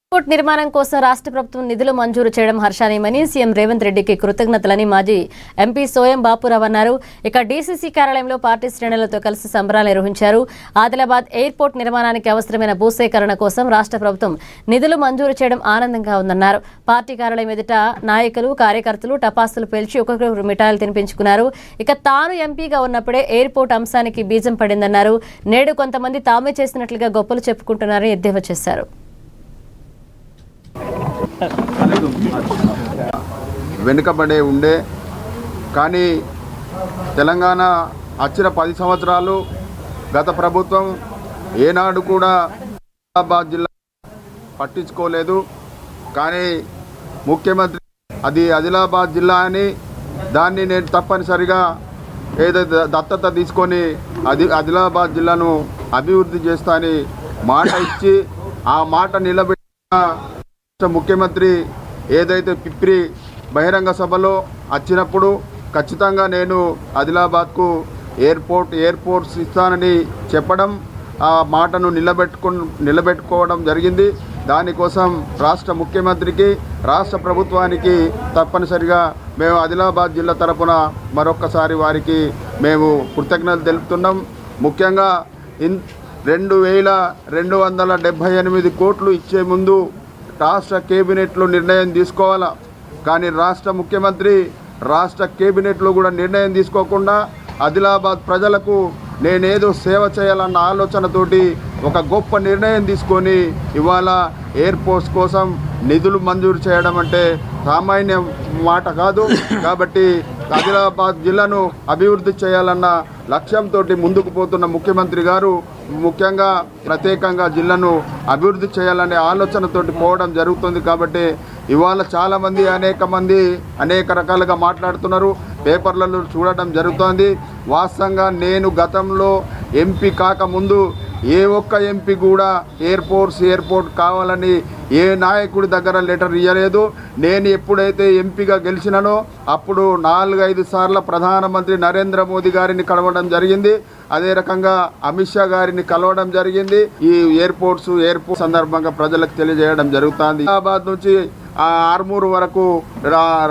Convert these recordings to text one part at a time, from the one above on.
Airport నిర్మాణం కోసం రాష్ట్ర ప్రభుత్వం నిధులు మంజూరు చేయడం హర్షణీయమని సీఎం రేవంత్ రెడ్డికి కృతజ్ఞతలని మాజీ ఎంపీ సోయం బాపురావు అన్నారు. ఇక డీసీసీ కార్యాలయంలో పార్టీ శ్రేణులతో కలిసి సంబరాలు నిర్వహించారు. ఆదిలాబాద్ ఎయిర్పోర్ట్ నిర్మాణానికి అవసరమైన భూసేకరణ కోసం రాష్ట్ర ప్రభుత్వం నిధులు మంజూరు చేయడం ఆనందంగా ఉందన్నారు. పార్టీ కార్యాలయం ఎదుట నాయకులు కార్యకర్తలు టపాసులు పేల్చి ఒక్కొక్కరు మిఠాయిలు తినిపించుకున్నారు. ఇక తాను ఎంపీగా ఉన్నప్పుడే ఎయిర్పోర్ట్ అంశానికి బీజం పడిందన్నారు. నేడు కొంతమంది తామే చేసినట్లుగా గొప్పలు చెప్పుకుంటున్నారని ఎద్దేవా చేశారు. వెనుకబడే ఉండే కానీ తెలంగాణ వచ్చిన 10 సంవత్సరాలు గత ప్రభుత్వం ఏనాడు కూడా ఆదిలాబాద్ జిల్లా పట్టించుకోలేదు. కానీ ముఖ్యమంత్రి అది ఆదిలాబాద్ జిల్లా అని దాన్ని నేను తప్పనిసరిగా ఏదైతే దత్తత తీసుకొని ఆదిలాబాద్ జిల్లాను అభివృద్ధి చేస్తా అని మాట ఇచ్చి ఆ మాట నిలబెట్టిన ముఖ్యమంత్రి ఏదైతే పిప్రి బహిరంగ సభలో వచ్చినప్పుడు ఖచ్చితంగా నేను ఆదిలాబాద్కు ఎయిర్పోర్ట్స్ ఇస్తానని చెప్పడం ఆ మాటను నిలబెట్టుకోవడం జరిగింది. దానికోసం రాష్ట్ర ముఖ్యమంత్రికి రాష్ట్ర ప్రభుత్వానికి తప్పనిసరిగా మేము ఆదిలాబాద్ జిల్లా తరపున మరొక్కసారి వారికి మేము కృతజ్ఞతలు తెలుపుతున్నాం. ముఖ్యంగా 2278 కోట్లు ఇచ్చే ముందు రాష్ట్ర కేబినెట్లో నిర్ణయం తీసుకోవాలా. కానీ రాష్ట్ర ముఖ్యమంత్రి రాష్ట్ర కేబినెట్లో కూడా నిర్ణయం తీసుకోకుండా ఆదిలాబాద్ ప్రజలకు నేనేదో సేవ చేయాలన్న ఆలోచనతోటి ఒక గొప్ప నిర్ణయం తీసుకొని ఇవాళ ఎయిర్పోర్ట్స్ కోసం నిధులు మంజూరు చేయడం అంటే సామాన్య మాట కాదు. కాబట్టి ఆదిలాబాద్ జిల్లాను అభివృద్ధి చేయాలన్న లక్ష్యంతో ముందుకు పోతున్న ముఖ్యమంత్రి గారు ముఖ్యంగా ప్రత్యేకంగా జిల్లాను అభివృద్ధి చేయాలనే ఆలోచనతోటి పోవడం జరుగుతుంది. కాబట్టి ఇవాళ చాలామంది అనేక రకాలుగా మాట్లాడుతున్నారు, పేపర్లలో చూడడం జరుగుతోంది. వాస్తవంగా నేను గతంలో ఎంపీ కాకముందు ఏ ఒక్క ఎంపీ కూడా ఎయిర్పోర్ట్ కావాలని ఏ నాయకుడి దగ్గర లెటర్ ఇవ్వలేదు. నేను ఎప్పుడైతే ఎంపీగా గెలిచినానో అప్పుడు 4-5 సార్లు ప్రధానమంత్రి నరేంద్ర మోదీ గారిని కలవడం జరిగింది. అదే రకంగా అమిత్ షా గారిని కలవడం జరిగింది. ఈ ఎయిర్పోర్ట్ సందర్భంగా ప్రజలకు తెలియజేయడం జరుగుతుంది. హైదరాబాద్ నుంచి ఆర్మూరు వరకు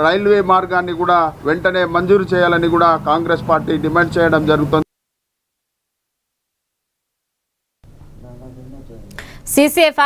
రైల్వే మార్గాన్ని కూడా వెంటనే మంజూరు చేయాలని కూడా కాంగ్రెస్ పార్టీ డిమాండ్ చేయడం జరుగుతుంది.